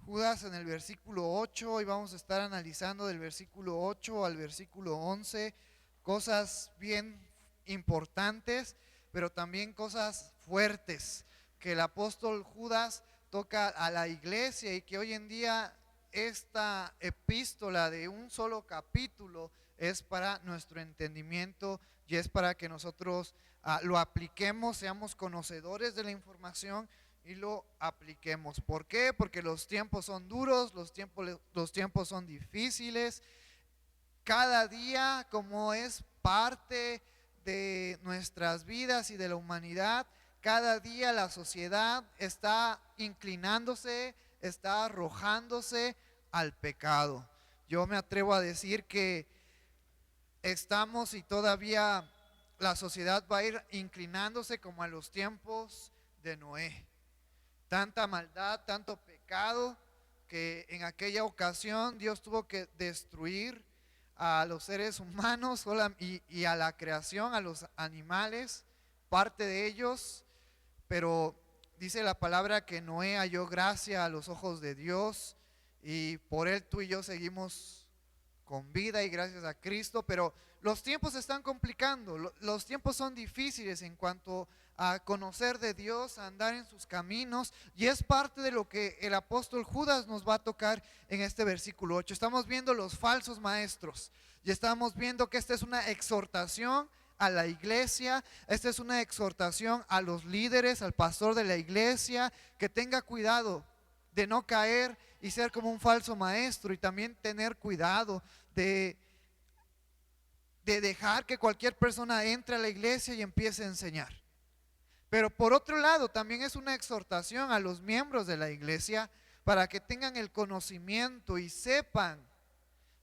Judas en el versículo 8 y vamos a estar analizando del versículo 8 al versículo 11 cosas bien importantes, pero también cosas fuertes que el apóstol Judas toca a la iglesia y que hoy en día esta epístola de un solo capítulo es para nuestro entendimiento y es para que nosotros lo apliquemos, seamos conocedores de la información y lo apliquemos. ¿Por qué? Porque los tiempos son duros, los tiempos son difíciles. Cada día, como es parte de nuestras vidas y de la humanidad, cada día la sociedad está inclinándose, está arrojándose al pecado. Yo me atrevo a decir que estamos y todavía la sociedad va a ir inclinándose como a los tiempos de Noé. Tanta maldad, tanto pecado, que en aquella ocasión Dios tuvo que destruir a los seres humanos y a la creación, a los animales, parte de ellos, pero dice la palabra que Noé halló gracia a los ojos de Dios y por él tú y yo seguimos con vida y gracias a Cristo, pero los tiempos se están complicando, los tiempos son difíciles en cuanto a conocer de Dios, a andar en sus caminos, y es parte de lo que el apóstol Judas nos va a tocar en este versículo 8. Estamos viendo los falsos maestros y estamos viendo que esta es una exhortación a la iglesia, esta es una exhortación a los líderes, al pastor de la iglesia, que tenga cuidado de no caer y ser como un falso maestro, y también tener cuidado de dejar que cualquier persona entre a la iglesia y empiece a enseñar. Pero por otro lado, también es una exhortación a los miembros de la iglesia para que tengan el conocimiento y sepan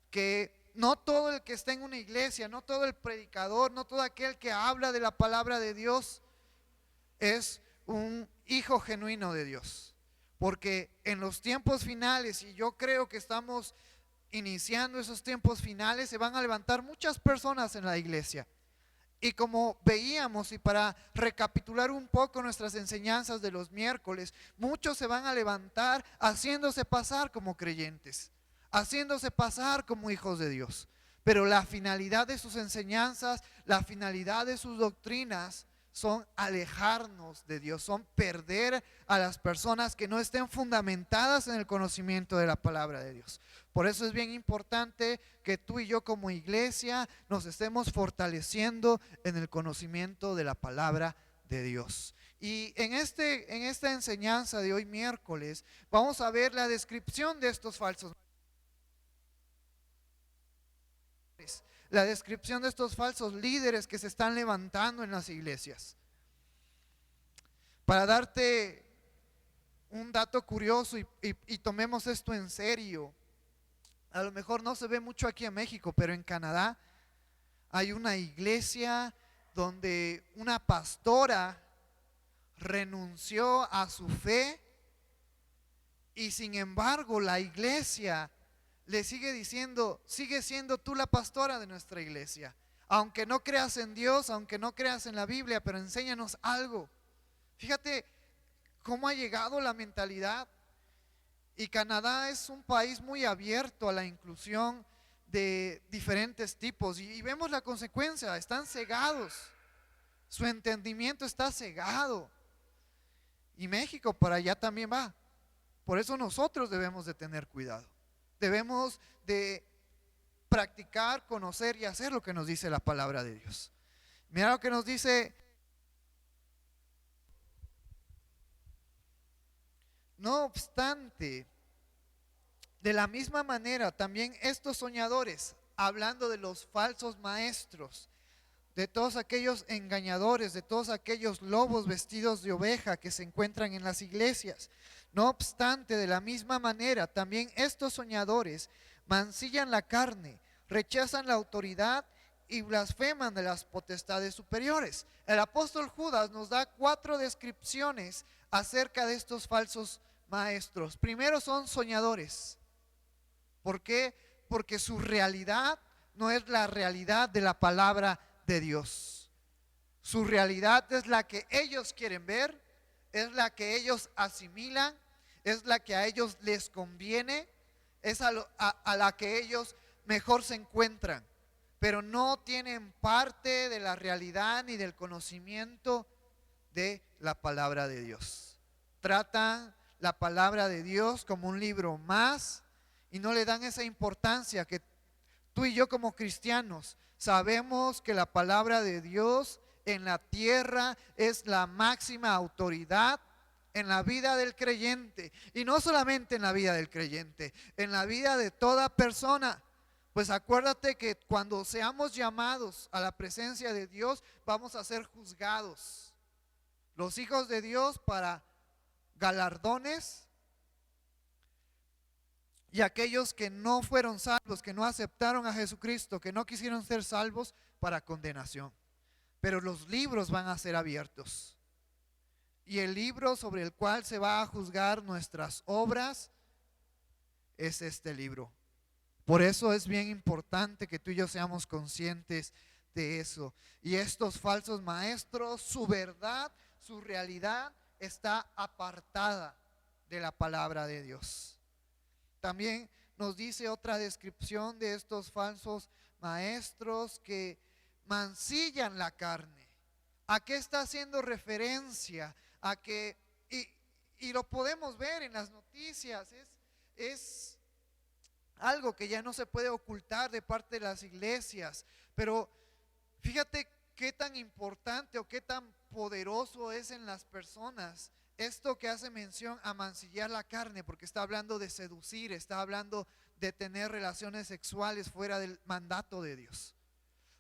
que no todo el que está en una iglesia, no todo el predicador, no todo aquel que habla de la palabra de Dios es un hijo genuino de Dios. Porque en los tiempos finales, y yo creo que estamos iniciando esos tiempos finales, se van a levantar muchas personas en la iglesia. Y como veíamos, y para recapitular un poco nuestras enseñanzas de los miércoles, muchos se van a levantar haciéndose pasar como creyentes, haciéndose pasar como hijos de Dios. Pero la finalidad de sus enseñanzas, la finalidad de sus doctrinas son alejarnos de Dios, son perder a las personas que no estén fundamentadas en el conocimiento de la palabra de Dios. Por eso es bien importante que tú y yo como iglesia nos estemos fortaleciendo en el conocimiento de la palabra de Dios. Y en esta enseñanza de hoy miércoles vamos a ver la descripción de estos falsos, la descripción de estos falsos líderes que se están levantando en las iglesias. Para darte un dato curioso y tomemos esto en serio, a lo mejor no se ve mucho aquí en México, pero en Canadá hay una iglesia donde una pastora renunció a su fe y sin embargo la iglesia le sigue diciendo: sigue siendo tú la pastora de nuestra iglesia, aunque no creas en Dios, aunque no creas en la Biblia, pero enséñanos algo. Fíjate cómo ha llegado la mentalidad. Y Canadá es un país muy abierto a la inclusión de diferentes tipos y vemos la consecuencia: están cegados, su entendimiento está cegado. Y México para allá también va. Por eso nosotros debemos de tener cuidado. Debemos de practicar, conocer y hacer lo que nos dice la palabra de Dios. Mira lo que nos dice: no obstante, de la misma manera, también estos soñadores, hablando de los falsos maestros, de todos aquellos engañadores, de todos aquellos lobos vestidos de oveja que se encuentran en las iglesias. No obstante, de la misma manera, también estos soñadores mancillan la carne, rechazan la autoridad y blasfeman de las potestades superiores. El apóstol Judas nos da 4 descripciones acerca de estos falsos maestros. Primero, son soñadores. ¿Por qué? Porque su realidad no es la realidad de la palabra de Dios. Su realidad es la que ellos quieren ver, es la que ellos asimilan, es la que a ellos les conviene, es a la que ellos mejor se encuentran, pero no tienen parte de la realidad ni del conocimiento de la palabra de Dios. Tratan la palabra de Dios como un libro más y no le dan esa importancia que tú y yo como cristianos sabemos que la palabra de Dios en la tierra es la máxima autoridad en la vida del creyente. Y no solamente en la vida del creyente, en la vida de toda persona. Pues acuérdate que cuando seamos llamados a la presencia de Dios, vamos a ser juzgados. Los hijos de Dios para galardones, y aquellos que no fueron salvos, que no aceptaron a Jesucristo, que no quisieron ser salvos, para condenación. Pero los libros van a ser abiertos. Y el libro sobre el cual se va a juzgar nuestras obras es este libro. Por eso es bien importante que tú y yo seamos conscientes de eso. Y estos falsos maestros, su verdad, su realidad está apartada de la palabra de Dios. También nos dice otra descripción de estos falsos maestros que mancillan la carne. ¿A qué está haciendo referencia? A que, y lo podemos ver en las noticias, es algo que ya no se puede ocultar de parte de las iglesias, pero fíjate qué tan importante o qué tan poderoso es en las personas esto que hace mención a mancillar la carne, porque está hablando de seducir, está hablando de tener relaciones sexuales fuera del mandato de Dios.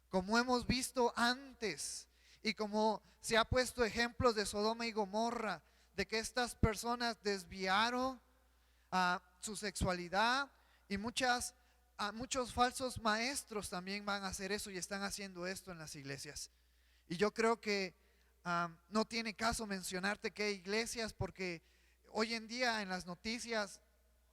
Como hemos visto antes y como se ha puesto ejemplos de Sodoma y Gomorra, de que estas personas desviaron a su sexualidad, y muchos falsos maestros también van a hacer eso y están haciendo esto en las iglesias. Y yo creo que no tiene caso mencionarte qué iglesias, porque hoy en día en las noticias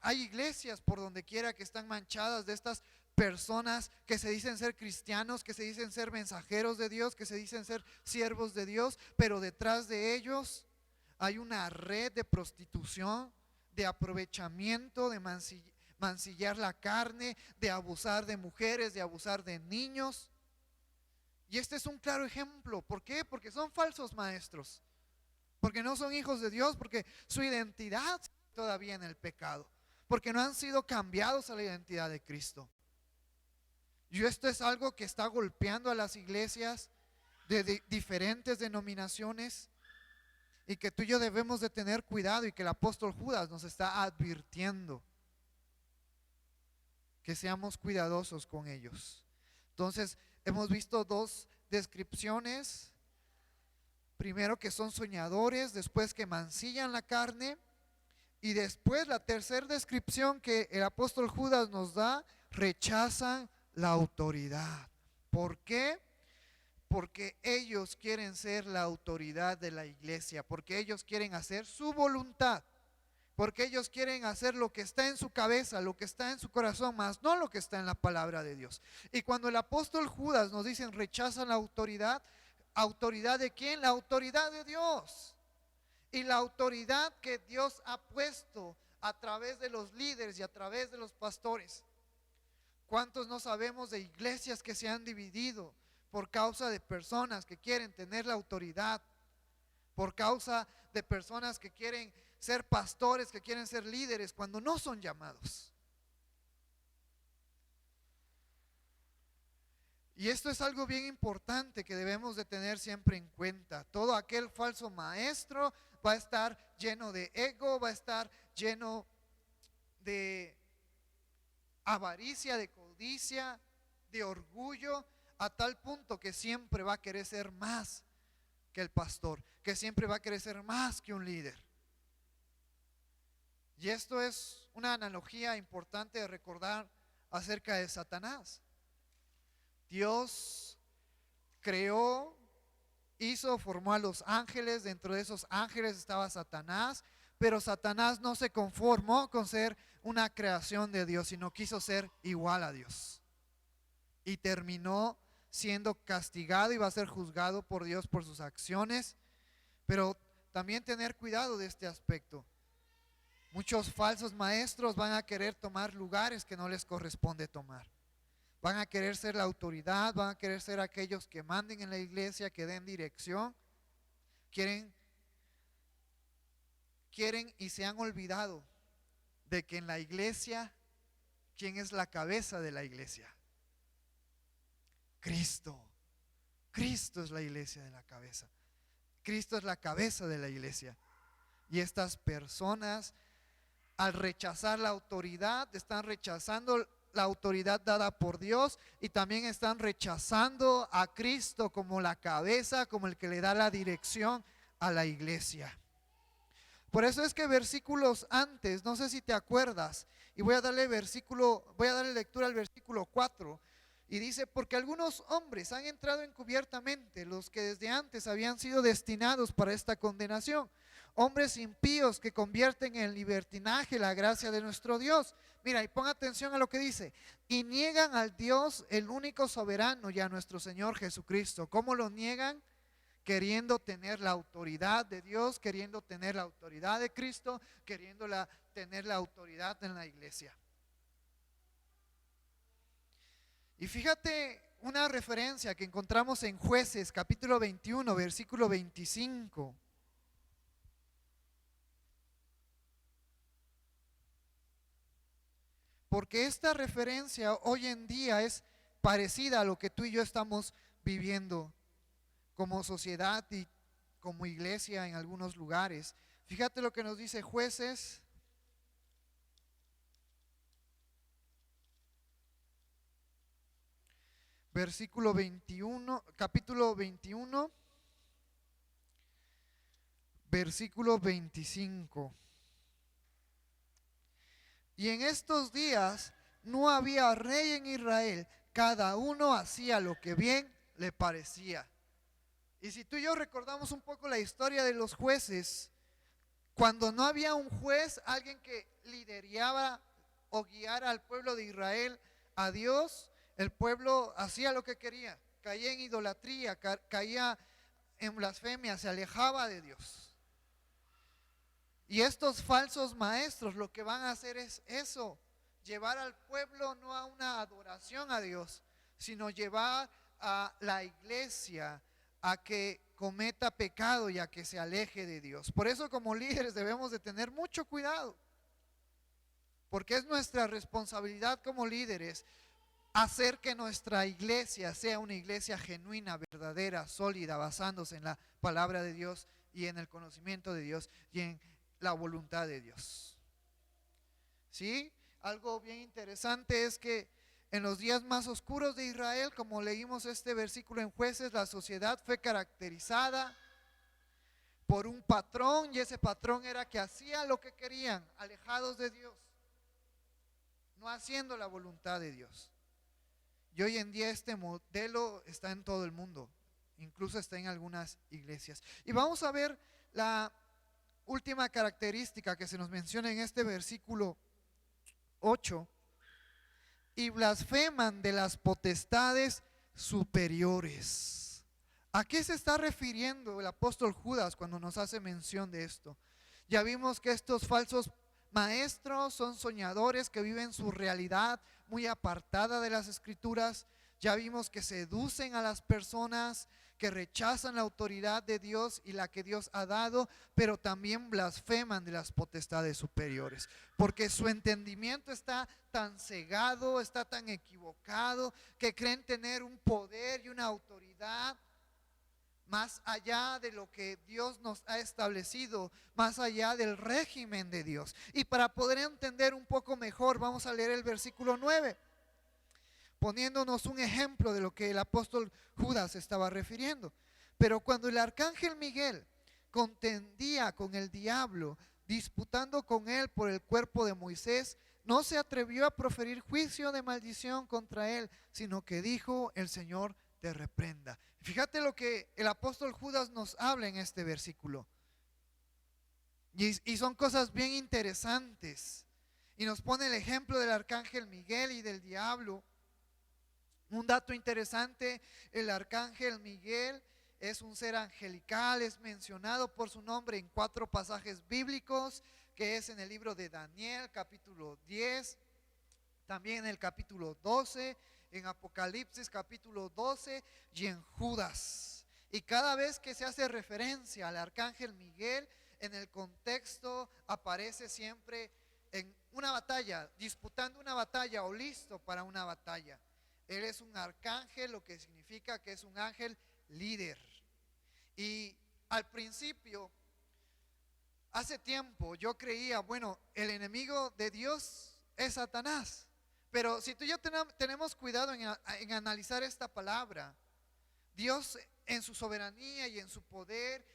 hay iglesias por donde quiera que están manchadas de estas personas que se dicen ser cristianos, que se dicen ser mensajeros de Dios, que se dicen ser siervos de Dios, pero detrás de ellos hay una red de prostitución, de aprovechamiento, de mancillar la carne, de abusar de mujeres, de abusar de niños. Y este es un claro ejemplo. ¿Por qué? Porque son falsos maestros, porque no son hijos de Dios, porque su identidad todavía en el pecado, porque no han sido cambiados a la identidad de Cristo. Y esto es algo que está golpeando a las iglesias de diferentes denominaciones, y que tú y yo debemos de tener cuidado, y que el apóstol Judas nos está advirtiendo que seamos cuidadosos con ellos. Entonces hemos visto dos descripciones: primero que son soñadores, después que mancillan la carne, y después la tercera descripción que el apóstol Judas nos da: rechazan la autoridad. ¿Por qué? Porque ellos quieren ser la autoridad de la iglesia, porque ellos quieren hacer su voluntad, porque ellos quieren hacer lo que está en su cabeza, lo que está en su corazón, más no lo que está en la palabra de Dios. Y cuando el apóstol Judas nos dice rechazan la autoridad, ¿autoridad de quién? La autoridad de Dios. Y la autoridad que Dios ha puesto a través de los líderes y a través de los pastores. ¿Cuántos no sabemos de iglesias que se han dividido por causa de personas que quieren tener la autoridad, por causa de personas que quieren ser pastores, que quieren ser líderes cuando no son llamados? Y esto es algo bien importante que debemos de tener siempre en cuenta. Todo aquel falso maestro va a estar lleno de ego, va a estar lleno de avaricia, de codicia, de orgullo, a tal punto que siempre va a querer ser más que el pastor, que siempre va a querer ser más que un líder. Y esto es una analogía importante de recordar acerca de Satanás. Dios creó, formó a los ángeles. Dentro de esos ángeles estaba Satanás, pero Satanás no se conformó con ser una creación de Dios, sino quiso ser igual a Dios, y terminó siendo castigado y va a ser juzgado por Dios por sus acciones. Pero también tener cuidado de este aspecto. Muchos falsos maestros van a querer tomar lugares que no les corresponde tomar. Van a querer ser la autoridad, van a querer ser aquellos que manden en la iglesia, que den dirección. Quieren y se han olvidado de que en la iglesia, ¿quién es la cabeza de la iglesia? Cristo. Cristo es la iglesia de la cabeza. Cristo es la cabeza de la iglesia. Y estas personas, al rechazar la autoridad, están rechazando la autoridad dada por Dios y también están rechazando a Cristo como la cabeza, como el que le da la dirección a la iglesia. Por eso es que versículos antes, no sé si te acuerdas, y voy a darle lectura al versículo 4. Y dice, porque algunos hombres han entrado encubiertamente, los que desde antes habían sido destinados para esta condenación. Hombres impíos que convierten en libertinaje la gracia de nuestro Dios. Mira, y pon atención a lo que dice. Y niegan al Dios, el único soberano, y a nuestro Señor Jesucristo. ¿Cómo lo niegan? Queriendo tener la autoridad de Dios, queriendo tener la autoridad de Cristo, queriendo tener la autoridad en la iglesia. Y fíjate una referencia que encontramos en Jueces capítulo 21, versículo 25. Porque esta referencia hoy en día es parecida a lo que tú y yo estamos viviendo como sociedad y como iglesia en algunos lugares. Fíjate lo que nos dice Jueces versículo 21, capítulo 21, versículo 25. Y en estos días no había rey en Israel, cada uno hacía lo que bien le parecía. Y si tú y yo recordamos un poco la historia de los jueces, cuando no había un juez, alguien que lideraba o guiara al pueblo de Israel a Dios, el pueblo hacía lo que quería, caía en idolatría, caía en blasfemia, se alejaba de Dios. Y estos falsos maestros lo que van a hacer es eso, llevar al pueblo no a una adoración a Dios, sino llevar a la iglesia a que cometa pecado y a que se aleje de Dios. Por eso como líderes debemos de tener mucho cuidado, porque es nuestra responsabilidad como líderes hacer que nuestra iglesia sea una iglesia genuina, verdadera, sólida, basándose en la palabra de Dios y en el conocimiento de Dios y en la voluntad de Dios. ¿Sí? Algo bien interesante es que en los días más oscuros de Israel, como leímos este versículo en Jueces, la sociedad fue caracterizada por un patrón, y ese patrón era que hacía lo que querían, alejados de Dios, no haciendo la voluntad de Dios. Y hoy en día este modelo está en todo el mundo, incluso está en algunas iglesias. Y vamos a ver la última característica que se nos menciona en este versículo 8. Y blasfeman de las potestades superiores. ¿A qué se está refiriendo el apóstol Judas cuando nos hace mención de esto? Ya vimos que estos falsos maestros son soñadores que viven su realidad muy apartada de las escrituras. Ya vimos que seducen a las personas, que rechazan la autoridad de Dios y la que Dios ha dado, pero también blasfeman de las potestades superiores, porque su entendimiento está tan cegado, está tan equivocado, que creen tener un poder y una autoridad más allá de lo que Dios nos ha establecido, más allá del régimen de Dios. Y para poder entender un poco mejor, vamos a leer el versículo 9, poniéndonos un ejemplo de lo que el apóstol Judas estaba refiriendo. Pero cuando el arcángel Miguel contendía con el diablo, disputando con él por el cuerpo de Moisés, no se atrevió a proferir juicio de maldición contra él, sino que dijo: el Señor te reprenda. Fíjate lo que el apóstol Judas nos habla en este versículo. Y son cosas bien interesantes. Y nos pone el ejemplo del arcángel Miguel y del diablo. Un dato interesante: el arcángel Miguel es un ser angelical, es mencionado por su nombre en 4 pasajes bíblicos que es en el libro de Daniel, capítulo 10, también en el capítulo 12, en Apocalipsis capítulo 12 y en Judas. Y cada vez que se hace referencia al arcángel Miguel, en el contexto aparece siempre en una batalla, disputando una batalla o listo para una batalla. Él es un arcángel, lo que significa que es un ángel líder. Y al principio, hace tiempo, yo creía, bueno, el enemigo de Dios es Satanás. Pero si tú y yo tenemos cuidado en analizar esta palabra, Dios en su soberanía y en su poder,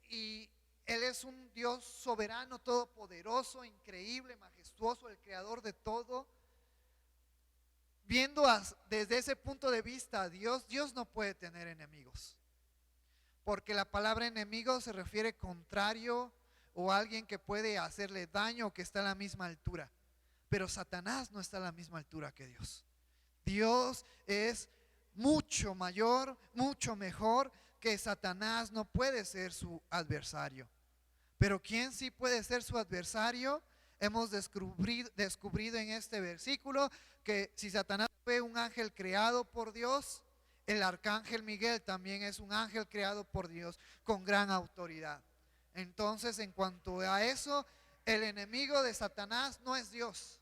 y Él es un Dios soberano, todopoderoso, increíble, majestuoso, el creador de todo. Viendo desde ese punto de vista a Dios, Dios no puede tener enemigos. Porque la palabra enemigo se refiere contrario o alguien que puede hacerle daño o que está a la misma altura. Pero Satanás no está a la misma altura que Dios. Dios es mucho mayor, mucho mejor que Satanás, no puede ser su adversario. Pero ¿quién sí puede ser su adversario? Hemos descubrido en este versículo que si Satanás fue un ángel creado por Dios, el arcángel Miguel también es un ángel creado por Dios con gran autoridad. Entonces, en cuanto a eso, el enemigo de Satanás no es Dios,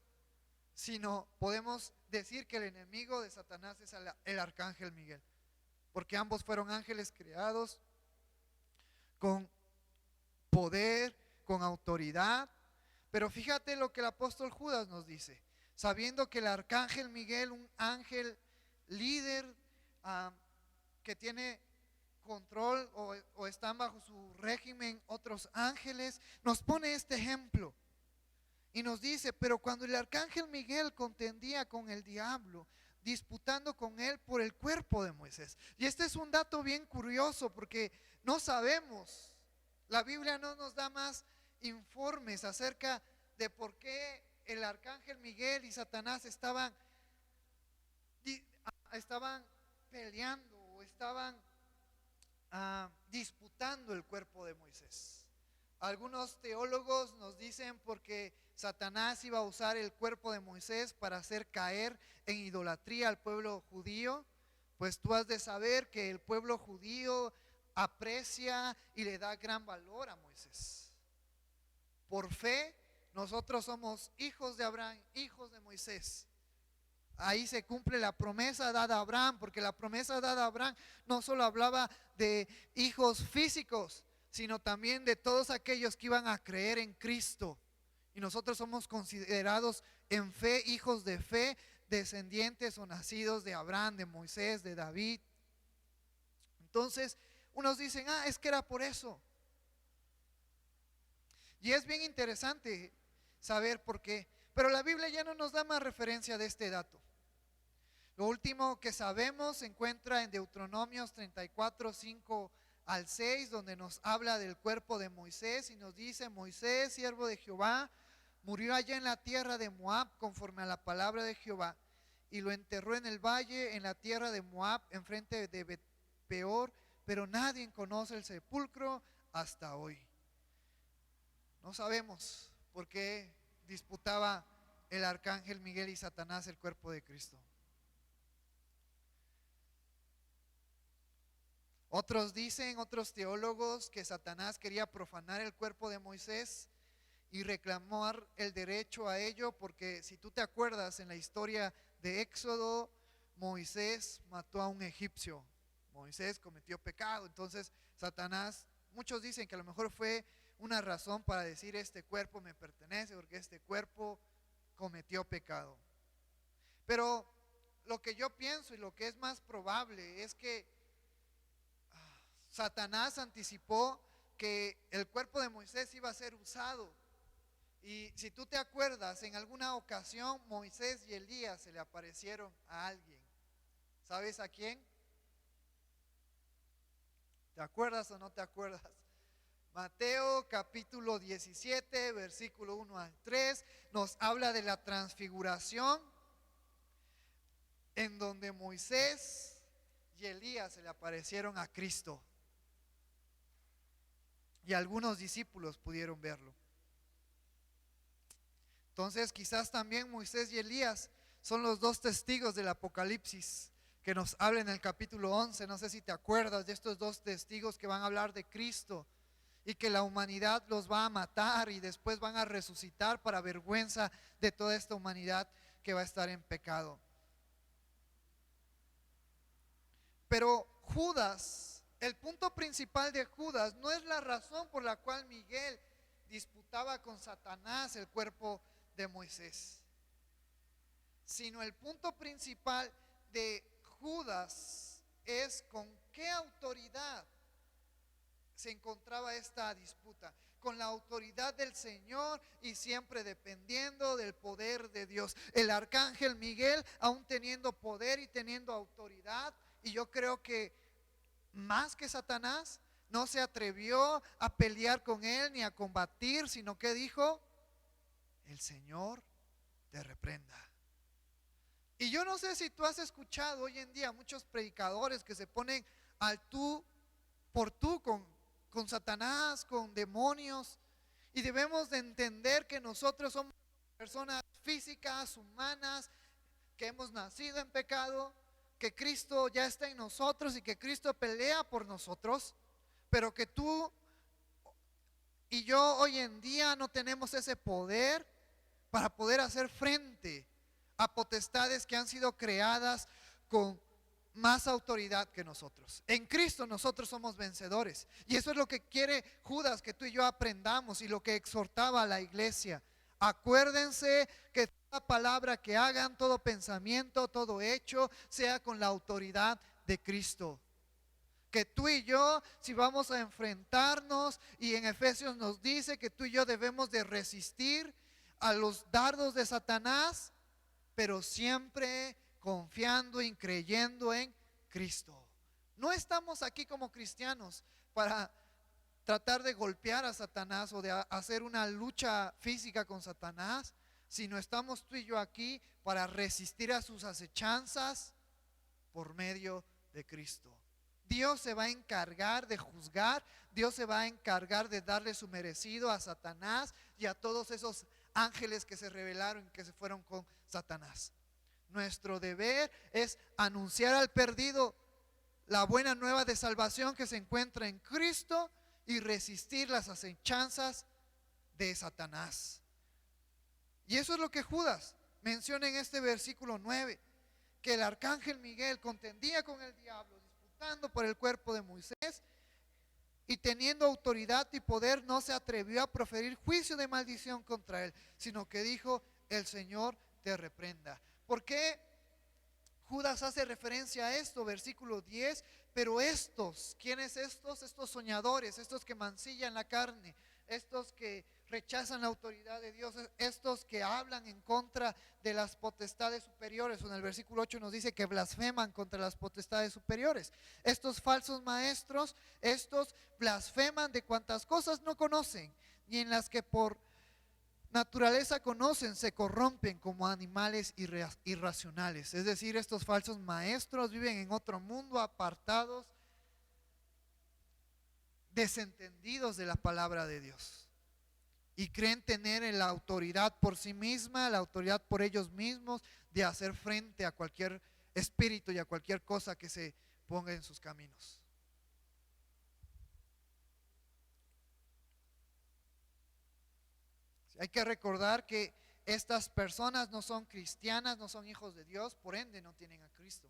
sino podemos decir que el enemigo de Satanás es el arcángel Miguel, porque ambos fueron ángeles creados con poder, con autoridad. Pero fíjate lo que el apóstol Judas nos dice, sabiendo que el arcángel Miguel, un ángel líder, que tiene control o están bajo su régimen otros ángeles, nos pone este ejemplo. Y nos dice, pero cuando el arcángel Miguel contendía con el diablo, disputando con él por el cuerpo de Moisés. Y este es un dato bien curioso porque no sabemos, la Biblia no nos da más informes acerca de por qué el arcángel Miguel y Satanás estaban peleando o estaban disputando el cuerpo de Moisés. Algunos teólogos nos dicen porque Satanás iba a usar el cuerpo de Moisés para hacer caer en idolatría al pueblo judío. Pues tú has de saber que el pueblo judío aprecia y le da gran valor a Moisés. Por fe, nosotros somos hijos de Abraham, hijos de Moisés. Ahí se cumple la promesa dada a Abraham, porque la promesa dada a Abraham no solo hablaba de hijos físicos, sino también de todos aquellos que iban a creer en Cristo. Y nosotros somos considerados en fe, hijos de fe, descendientes o nacidos de Abraham, de Moisés, de David. Entonces, unos dicen, es que era por eso. Y es bien interesante saber por qué. Pero la Biblia ya no nos da más referencia de este dato. Lo último que sabemos se encuentra en Deuteronomios 34, 5 al 6, donde nos habla del cuerpo de Moisés y nos dice: Moisés, siervo de Jehová, murió allá en la tierra de Moab conforme a la palabra de Jehová, y lo enterró en el valle, en la tierra de Moab, enfrente de Bet-peor, pero nadie conoce el sepulcro hasta hoy. No sabemos por qué disputaba el arcángel Miguel y Satanás el cuerpo de Cristo. Otros dicen, otros teólogos, que Satanás quería profanar el cuerpo de Moisés y reclamar el derecho a ello, porque si tú te acuerdas en la historia de Éxodo, Moisés mató a un egipcio. Moisés cometió pecado. Entonces Satanás, muchos dicen que a lo mejor fue una razón para decir: este cuerpo me pertenece porque este cuerpo cometió pecado. Pero lo que yo pienso y lo que es más probable es que Satanás anticipó que el cuerpo de Moisés iba a ser usado. Y si tú te acuerdas, en alguna ocasión Moisés y Elías se le aparecieron a alguien. ¿Sabes a quién? ¿Te acuerdas o no te acuerdas? Mateo capítulo 17, versículo 1 al 3, nos habla de la transfiguración, en donde Moisés y Elías se le aparecieron a Cristo. Y algunos discípulos pudieron verlo. Entonces quizás también Moisés y Elías son los dos testigos del Apocalipsis que nos habla en el capítulo 11. No sé si te acuerdas de estos dos testigos que van a hablar de Cristo y que la humanidad los va a matar y después van a resucitar para vergüenza de toda esta humanidad que va a estar en pecado. Pero Judas, el punto principal de Judas no es la razón por la cual Miguel disputaba con Satanás el cuerpo de Moisés, sino el punto principal de Judas es con qué autoridad se encontraba esta disputa. Con la autoridad del Señor y siempre dependiendo del poder de Dios. El arcángel Miguel, aún teniendo poder y teniendo autoridad, y yo creo que más que Satanás, no se atrevió a pelear con él ni a combatir, sino que dijo: el Señor te reprenda. Y yo no sé si tú has escuchado hoy en día muchos predicadores que se ponen al tú por tú con Satanás, con demonios, y debemos de entender que nosotros somos personas físicas, humanas, que hemos nacido en pecado, que Cristo ya está en nosotros y que Cristo pelea por nosotros, pero que tú y yo hoy en día no tenemos ese poder para poder hacer frente a potestades que han sido creadas con más autoridad que nosotros. En Cristo nosotros somos vencedores. Y eso es lo que quiere Judas que tú y yo aprendamos y lo que exhortaba a la iglesia. Acuérdense que toda palabra que hagan, todo pensamiento, todo hecho, sea con la autoridad de Cristo. Que tú y yo, si vamos a enfrentarnos, y en Efesios nos dice que tú y yo debemos de resistir a los dardos de Satanás, pero siempre confiando y creyendo en Cristo. No estamos aquí como cristianos para tratar de golpear a Satanás o de hacer una lucha física con Satanás, sino estamos tú y yo aquí para resistir a sus acechanzas por medio de Cristo. Dios se va a encargar de juzgar, Dios se va a encargar de darle su merecido a Satanás y a todos esos ángeles que se rebelaron, que se fueron con Satanás. Nuestro deber es anunciar al perdido la buena nueva de salvación que se encuentra en Cristo y resistir las acechanzas de Satanás. Y eso es lo que Judas menciona en este versículo 9, que el arcángel Miguel contendía con el diablo, disputando por el cuerpo de Moisés, y teniendo autoridad y poder no se atrevió a proferir juicio de maldición contra él, sino que dijo: el Señor te reprenda. ¿Por qué Judas hace referencia a esto? Versículo 10, pero estos, ¿quiénes estos? Estos soñadores, estos que mancillan la carne, estos que rechazan la autoridad de Dios, estos que hablan en contra de las potestades superiores. En el versículo 8 nos dice que blasfeman contra las potestades superiores. Estos falsos maestros, estos blasfeman de cuantas cosas no conocen, y en las que por naturaleza conocen, se corrompen como animales irracionales. Es decir, estos falsos maestros viven en otro mundo, apartados, desentendidos de la palabra de Dios, y creen tener la autoridad por sí misma, la autoridad por ellos mismos, de hacer frente a cualquier espíritu y a cualquier cosa que se ponga en sus caminos. Hay que recordar que estas personas no son cristianas, no son hijos de Dios, por ende no tienen a Cristo.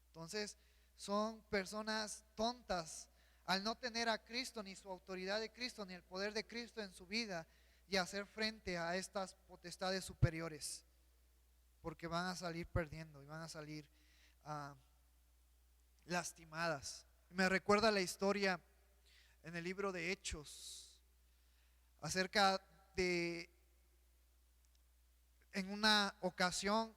Entonces son personas tontas al no tener a Cristo, ni su autoridad de Cristo, ni el poder de Cristo en su vida, y hacer frente a estas potestades superiores, porque van a salir perdiendo y van a salir lastimadas. Me recuerda la historia en el libro de Hechos acerca de, en una ocasión,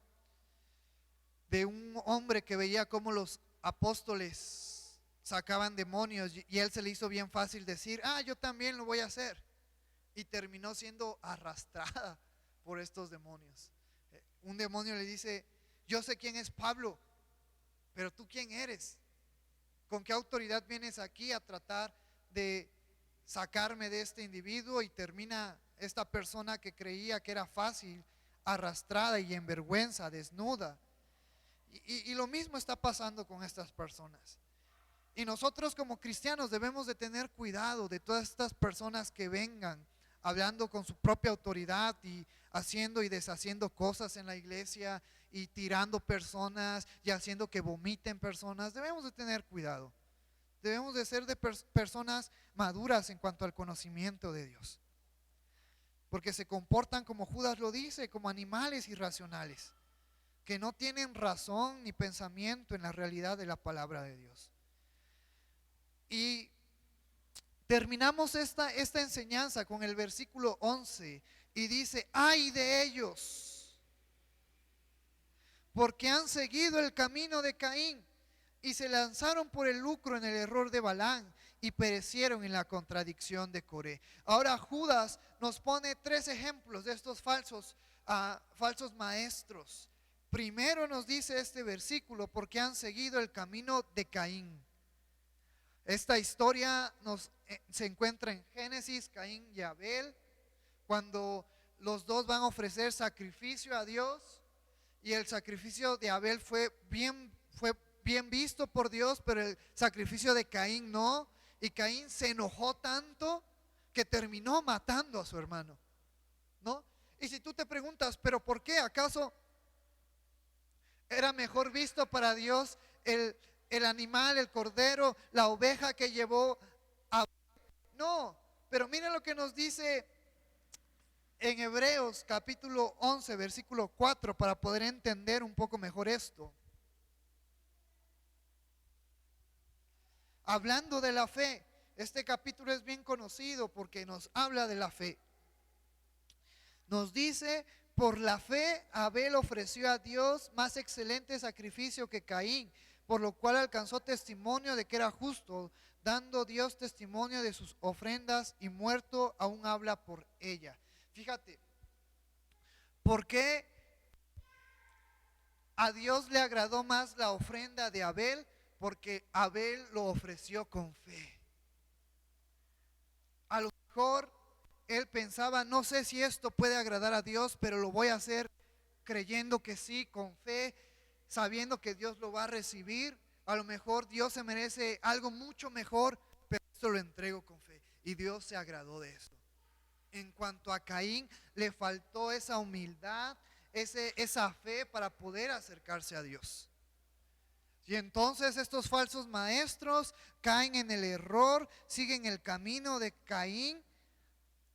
de un hombre que veía cómo los apóstoles sacaban demonios, y él se le hizo bien fácil decir: yo también lo voy a hacer, y terminó siendo arrastrada por estos demonios. Un demonio le dice: yo sé quién es Pablo, pero tú quién eres, con qué autoridad vienes aquí a tratar de sacarme de este individuo, y termina esta persona que creía que era fácil, arrastrada y en vergüenza, desnuda. Y lo mismo está pasando con estas personas. Y nosotros como cristianos debemos de tener cuidado de todas estas personas que vengan hablando con su propia autoridad y haciendo y deshaciendo cosas en la iglesia y tirando personas y haciendo que vomiten personas. Debemos de tener cuidado. Debemos de ser de personas maduras en cuanto al conocimiento de Dios. Porque se comportan, como Judas lo dice, como animales irracionales, que no tienen razón ni pensamiento en la realidad de la palabra de Dios. Y terminamos esta enseñanza con el versículo 11 y dice: ay de ellos, porque han seguido el camino de Caín y se lanzaron por el lucro en el error de Balaam y perecieron en la contradicción de Coré. Ahora Judas nos pone 3 ejemplos de estos falsos maestros. Primero nos dice este versículo: porque han seguido el camino de Caín. Esta historia se encuentra en Génesis, Caín y Abel, cuando los dos van a ofrecer sacrificio a Dios, y el sacrificio de Abel fue bien visto por Dios, pero el sacrificio de Caín no, y Caín se enojó tanto que terminó matando a su hermano, ¿no? Y si tú te preguntas, ¿pero por qué? ¿Acaso era mejor visto para Dios el animal, el cordero, la oveja que llevó a... No, pero mira lo que nos dice en Hebreos capítulo 11, versículo 4, para poder entender un poco mejor esto. Hablando de la fe, este capítulo es bien conocido porque nos habla de la fe. Nos dice: por la fe Abel ofreció a Dios más excelente sacrificio que Caín, por lo cual alcanzó testimonio de que era justo, dando Dios testimonio de sus ofrendas, y muerto aún habla por ella. Fíjate, ¿por qué a Dios le agradó más la ofrenda de Abel? Porque Abel lo ofreció con fe. A lo mejor él pensaba: no sé si esto puede agradar a Dios, pero lo voy a hacer creyendo que sí, con fe, sabiendo que Dios lo va a recibir. A lo mejor Dios se merece algo mucho mejor, pero esto lo entrego con fe. Y Dios se agradó de esto. En cuanto a Caín, le faltó esa humildad, esa fe para poder acercarse a Dios. Y entonces estos falsos maestros caen en el error, siguen el camino de Caín,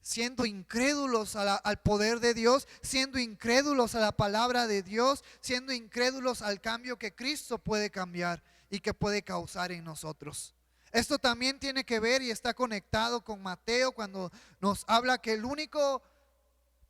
siendo incrédulos al poder de Dios, siendo incrédulos a la palabra de Dios, siendo incrédulos al cambio que Cristo puede cambiar y que puede causar en nosotros. Esto también tiene que ver y está conectado con Mateo, cuando nos habla que el único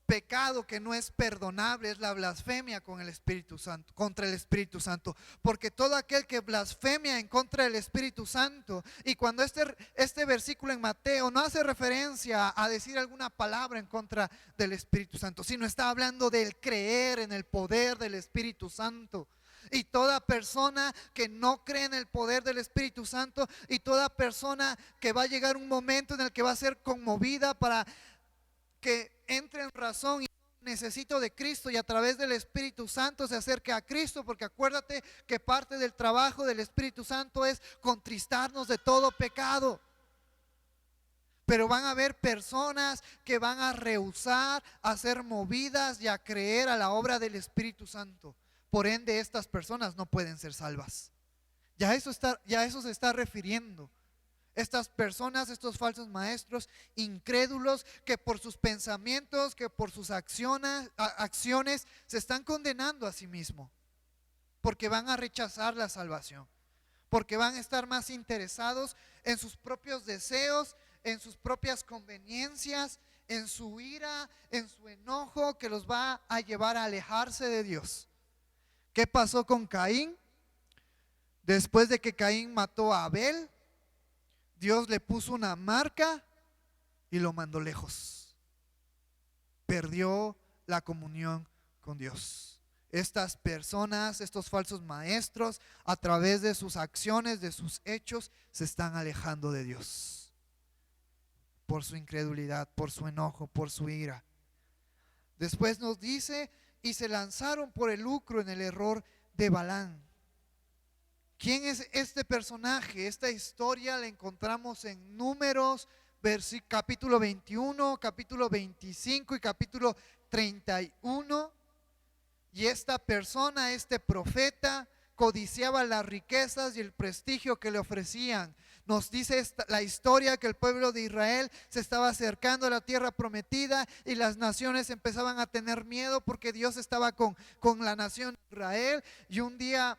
pecado que no es perdonable es la blasfemia con el Espíritu Santo, contra el Espíritu Santo, porque todo aquel que blasfemia en contra del Espíritu Santo, y cuando este versículo en Mateo no hace referencia a decir alguna palabra en contra del Espíritu Santo, sino está hablando del creer en el poder del Espíritu Santo. Y toda persona que no cree en el poder del Espíritu Santo, y toda persona que va a llegar un momento en el que va a ser conmovida para que entre en razón y necesito de Cristo, y a través del Espíritu Santo se acerque a Cristo, porque acuérdate que parte del trabajo del Espíritu Santo es contristarnos de todo pecado. Pero van a haber personas que van a rehusar a ser movidas y a creer a la obra del Espíritu Santo. Por ende, estas personas no pueden ser salvas. Ya eso se está refiriendo. Estas personas, estos falsos maestros incrédulos, que por sus pensamientos, que por sus acciones se están condenando a sí mismos, porque van a rechazar la salvación, porque van a estar más interesados en sus propios deseos, en sus propias conveniencias, en su ira, en su enojo, que los va a llevar a alejarse de Dios. ¿Qué pasó con Caín? Después de que Caín mató a Abel, Dios le puso una marca y lo mandó lejos. Perdió la comunión con Dios. Estas personas, estos falsos maestros, a través de sus acciones, de sus hechos, se están alejando de Dios. por su incredulidad, por su enojo, por su ira. Después nos dice, y se lanzaron por el lucro en el error de Balaam. ¿Quién es este personaje? Esta historia la encontramos en Números, capítulo 21, capítulo 25 y capítulo 31. Y esta persona, este profeta, codiciaba las riquezas y el prestigio que le ofrecían. Nos dice la historia que el pueblo de Israel se estaba acercando a la tierra prometida y las naciones empezaban a tener miedo porque Dios estaba con la nación de Israel. Y un día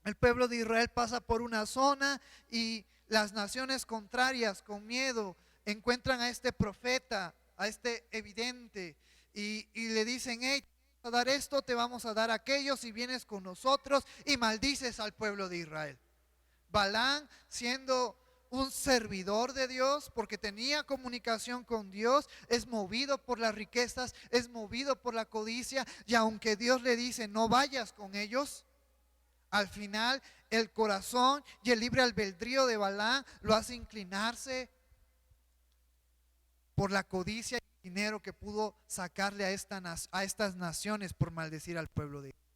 el pueblo de Israel pasa por una zona y las naciones contrarias con miedo encuentran a este profeta, a este evidente, y le dicen: hey, a dar esto, te vamos a dar aquello si vienes con nosotros, y maldices al pueblo de Israel. Balaam, siendo un servidor de Dios, porque tenía comunicación con Dios, es movido por las riquezas, es movido por la codicia, y aunque Dios le dice no vayas con ellos, al final el corazón y el libre albedrío de Balaam lo hace inclinarse por la codicia y el dinero que pudo sacarle a estas naciones por maldecir al pueblo de Israel.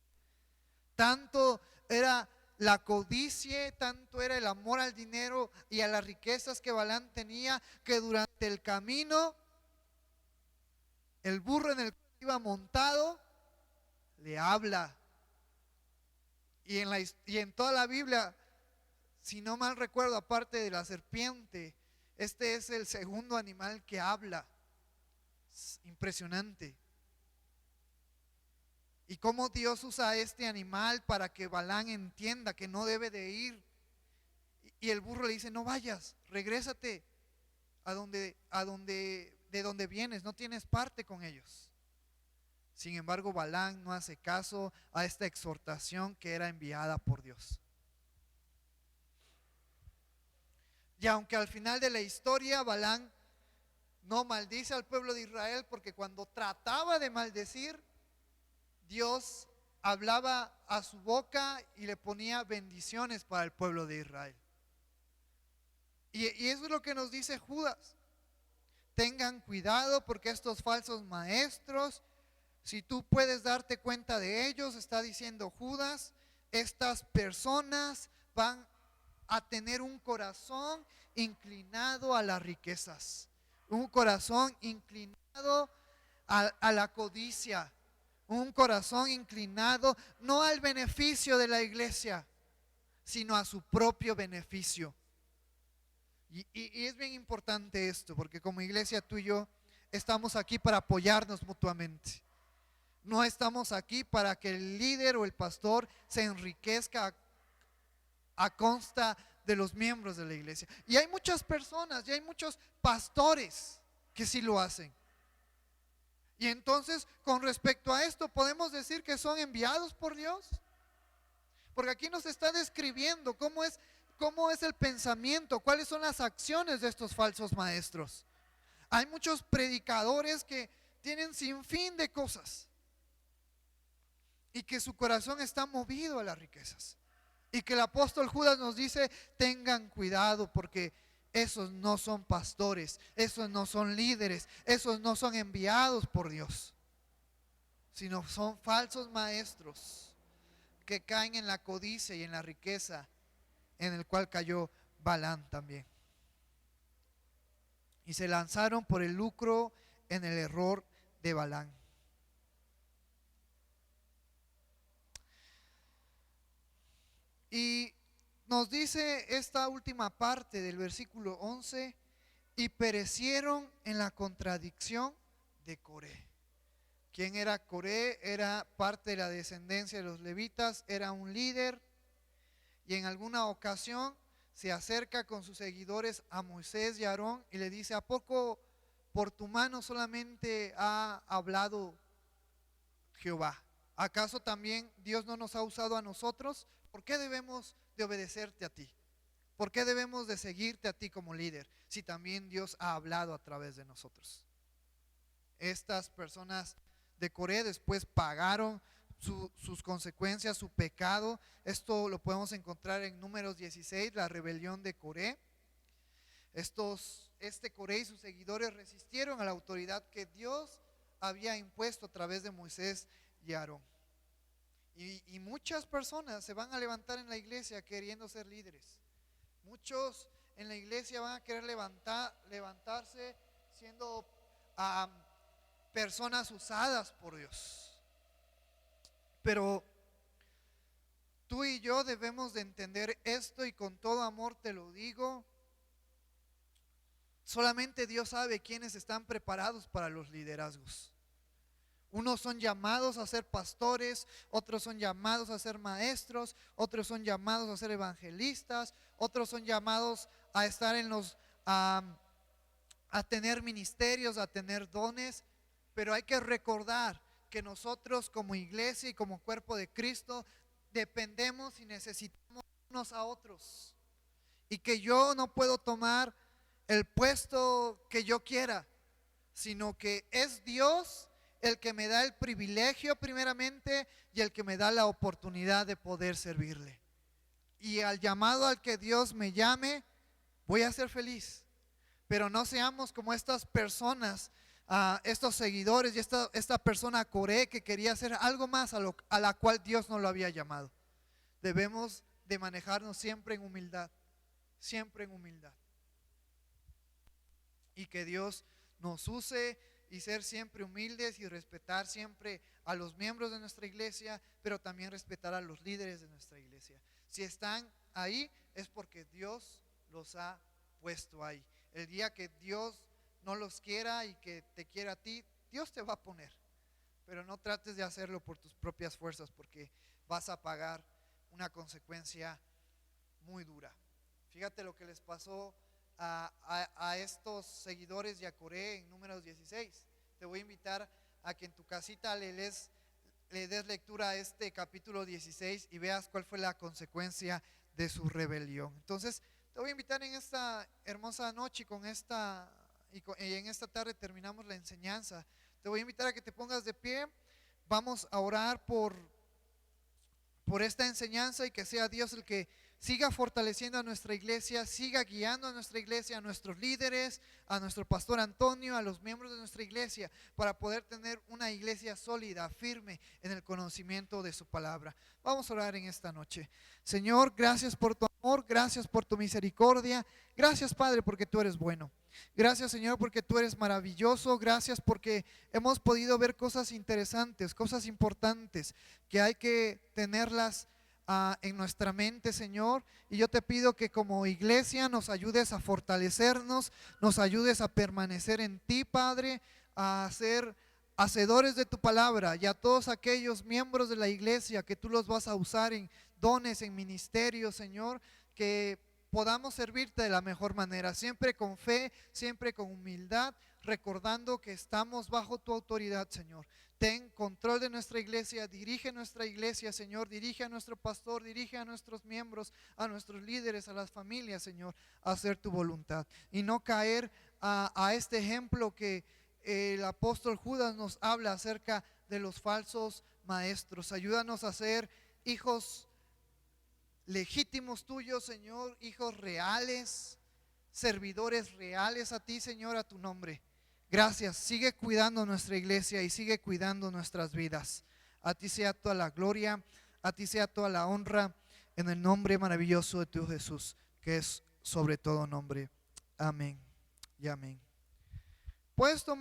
Tanto era la codicia, tanto era el amor al dinero y a las riquezas que Balaam tenía, que durante el camino el burro en el que iba montado le habla. Y en toda la Biblia, si no mal recuerdo, aparte de la serpiente, este es el segundo animal que habla. Es impresionante. Y cómo Dios usa a este animal para que Balaam entienda que no debe de ir. Y el burro le dice: no vayas, regrésate de donde vienes, no tienes parte con ellos. Sin embargo, Balaam no hace caso a esta exhortación que era enviada por Dios. Y aunque al final de la historia Balaam no maldice al pueblo de Israel, porque cuando trataba de maldecir, Dios hablaba a su boca y le ponía bendiciones para el pueblo de Israel. Y eso es lo que nos dice Judas. Tengan cuidado porque estos falsos maestros, si tú puedes darte cuenta de ellos, está diciendo Judas, estas personas van a tener un corazón inclinado a las riquezas, un corazón inclinado a la codicia, un corazón inclinado no al beneficio de la iglesia, sino a su propio beneficio. Y es bien importante esto, porque como iglesia tú y yo estamos aquí para apoyarnos mutuamente. No estamos aquí para que el líder o el pastor se enriquezca a consta de los miembros de la iglesia. Y hay muchas personas y hay muchos pastores que sí lo hacen. Y entonces, con respecto a esto, podemos decir que son enviados por Dios. Porque aquí nos está describiendo cómo es el pensamiento, cuáles son las acciones de estos falsos maestros. Hay muchos predicadores que tienen sin fin de cosas y que su corazón está movido a las riquezas. Y que el apóstol Judas nos dice: tengan cuidado porque esos no son pastores, esos no son líderes, esos no son enviados por Dios, sino son falsos maestros que caen en la codicia y en la riqueza, en el cual cayó Balaam también. Y se lanzaron por el lucro en el error de Balaam. Y nos dice esta última parte del versículo 11: y perecieron en la contradicción de Coré. ¿Quién era Coré? Era parte de la descendencia de los levitas, era un líder, y en alguna ocasión se acerca con sus seguidores a Moisés y a Aarón y le dice: ¿a poco por tu mano solamente ha hablado Jehová? ¿Acaso también Dios no nos ha usado a nosotros? ¿Por qué debemos de obedecerte a ti? ¿Por qué debemos de seguirte a ti como líder si también Dios ha hablado a través de nosotros? Estas personas de Coré después pagaron sus consecuencias, su pecado. Esto lo podemos encontrar en Números 16, la rebelión de Coré. Estos Coré y sus seguidores resistieron a la autoridad que Dios había impuesto a través de Moisés y Aarón. Y muchas personas se van a levantar en la iglesia queriendo ser líderes. Muchos en la iglesia van a querer levantarse siendo personas usadas por Dios. Pero tú y yo debemos de entender esto, y con todo amor te lo digo. Solamente Dios sabe quiénes están preparados para los liderazgos. Unos son llamados a ser pastores, otros son llamados a ser maestros, otros son llamados a ser evangelistas, otros son llamados a estar en a tener ministerios, a tener dones. Pero hay que recordar que nosotros como iglesia y como cuerpo de Cristo dependemos y necesitamos unos a otros, y que yo no puedo tomar el puesto que yo quiera, sino que es Dios el que me da el privilegio primeramente y el que me da la oportunidad de poder servirle. Y al llamado al que Dios me llame, voy a ser feliz. Pero no seamos como estas personas, estos seguidores y esta persona Coré que quería hacer algo más a la cual Dios no lo había llamado. Debemos de manejarnos siempre en humildad, siempre en humildad. Y que Dios nos use, y ser siempre humildes y respetar siempre a los miembros de nuestra iglesia, pero también respetar a los líderes de nuestra iglesia. Si están ahí es porque Dios los ha puesto ahí. El día que Dios no los quiera y que te quiera a ti, Dios te va a poner. Pero no trates de hacerlo por tus propias fuerzas, porque vas a pagar una consecuencia muy dura. Fíjate lo que les pasó a estos seguidores de Coré en Números 16. Te voy a invitar a que en tu casita le des lectura a este capítulo 16 y veas cuál fue la consecuencia de su rebelión. Entonces te voy a invitar en esta hermosa noche y en esta tarde terminamos la enseñanza. Te voy a invitar a que te pongas de pie. Vamos a orar por esta enseñanza, y que sea Dios el que siga fortaleciendo a nuestra iglesia, siga guiando a nuestra iglesia, a nuestros líderes, a nuestro pastor Antonio, a los miembros de nuestra iglesia, para poder tener una iglesia sólida, firme en el conocimiento de su palabra. Vamos a orar en esta noche. Señor, gracias por tu amor, gracias por tu misericordia, gracias Padre porque tú eres bueno. Gracias Señor porque tú eres maravilloso, gracias porque hemos podido ver cosas interesantes, cosas importantes que hay que tenerlas en nuestra mente, Señor. Y yo te pido que como iglesia nos ayudes a fortalecernos, nos ayudes a permanecer en ti, Padre, a ser hacedores de tu palabra, y a todos aquellos miembros de la iglesia que tú los vas a usar en dones, en ministerios, Señor, que podamos servirte de la mejor manera, siempre con fe, siempre con humildad, recordando que estamos bajo tu autoridad, Señor. Ten control de nuestra iglesia, dirige nuestra iglesia, Señor, dirige a nuestro pastor, dirige a nuestros miembros, a nuestros líderes, a las familias, Señor, a hacer tu voluntad y no caer a este ejemplo que el apóstol Judas nos habla acerca de los falsos maestros. Ayúdanos a ser hijos legítimos tuyos, Señor, hijos reales, servidores reales a ti, Señor, a tu nombre. Gracias, sigue cuidando nuestra iglesia y sigue cuidando nuestras vidas. A ti sea toda la gloria, a ti sea toda la honra, en el nombre maravilloso de tu Jesús, que es sobre todo nombre. Amén y amén. Puedes tomar